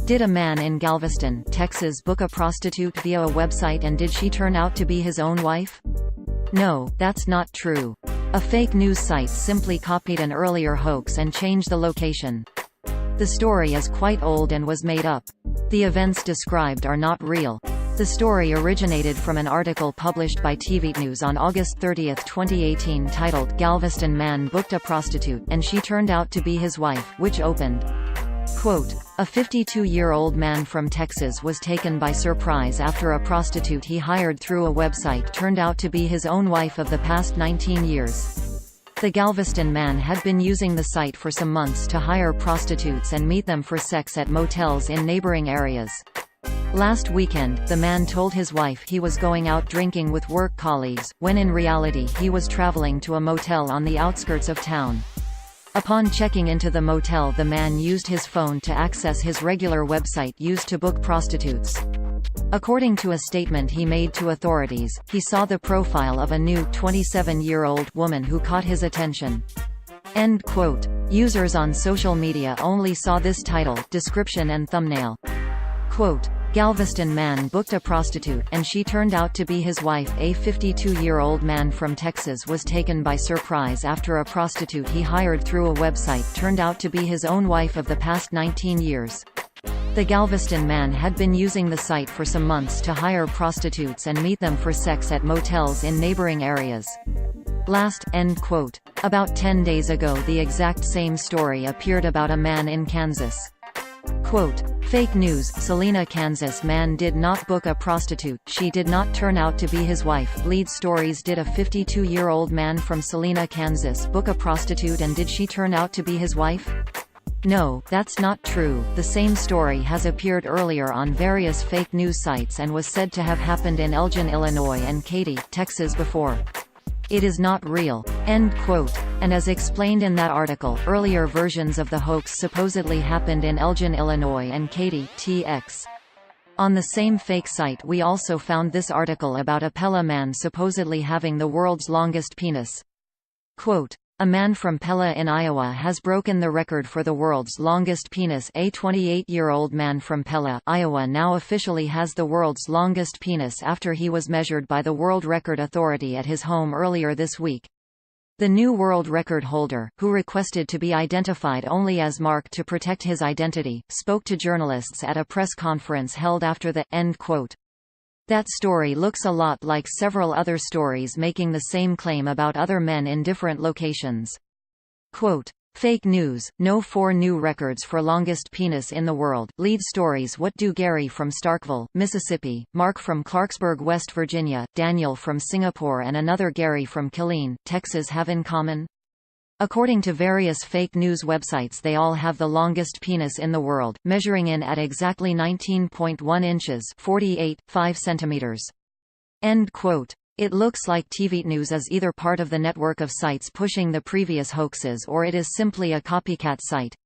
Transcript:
Did a man in Galveston, Texas book a prostitute via a website and did she turn out to be his own wife? No, that's not true. A fake news site simply copied an earlier hoax and changed the location. The story is quite old and was made up. The events described are not real. The story originated from an article published by TV News on August 30, 2018 titled "Galveston Man Booked a Prostitute, and She Turned Out to Be His Wife," which opened, quote, "A 52-year-old man from Texas was taken by surprise after a prostitute he hired through a website turned out to be his own wife of the past 19 years. The Galveston man had been using the site for some months to hire prostitutes and meet them for sex at motels in neighboring areas. Last weekend, the man told his wife he was going out drinking with work colleagues, when in reality he was traveling to a motel on the outskirts of town. Upon checking into the motel, the man used his phone to access his regular website used to book prostitutes. According to a statement he made to authorities, he saw the profile of a new 27-year-old woman who caught his attention." End quote. Users on social media only saw this title, description and thumbnail. Quote, "Galveston man booked a prostitute, and she turned out to be his wife." A 52-year-old man from Texas was taken by surprise after a prostitute he hired through a website turned out to be his own wife of the past 19 years. The Galveston man had been using the site for some months to hire prostitutes and meet them for sex at motels in neighboring areas. End quote. About 10 days ago the exact same story appeared about a man in Kansas. Quote, "Fake news, Salina, Kansas man did not book a prostitute, she did not turn out to be his wife." Lead stories: Did a 52-year-old man from Salina, Kansas book a prostitute and did she turn out to be his wife? No, that's not true. The same story has appeared earlier on various fake news sites and was said to have happened in Elgin, Illinois and Katy, Texas before. It is not real. End quote. And as explained in that article, earlier versions of the hoax supposedly happened in Elgin, Illinois and Katy, TX. On the same fake site we also found this article about a Pella man supposedly having the world's longest penis. Quote, "A man from Pella in Iowa has broken the record for the world's longest penis." A 28-year-old man from Pella, Iowa now officially has the world's longest penis after he was measured by the World Record Authority at his home earlier this week. The new world record holder, who requested to be identified only as Mark to protect his identity, spoke to journalists at a press conference held after the end quote. "That story looks a lot like several other stories making the same claim about other men in different locations. Quote, fake news, no 4 new records for longest penis in the world." Lead stories: What do Gary from Starkville, Mississippi, Mark from Clarksburg, West Virginia, Daniel from Singapore and another Gary from Killeen, Texas have in common? According to various fake news websites, they all have the longest penis in the world, measuring in at exactly 19.1 inches (48.5 centimeters). End quote. It looks like TV News is either part of the network of sites pushing the previous hoaxes or it is simply a copycat site.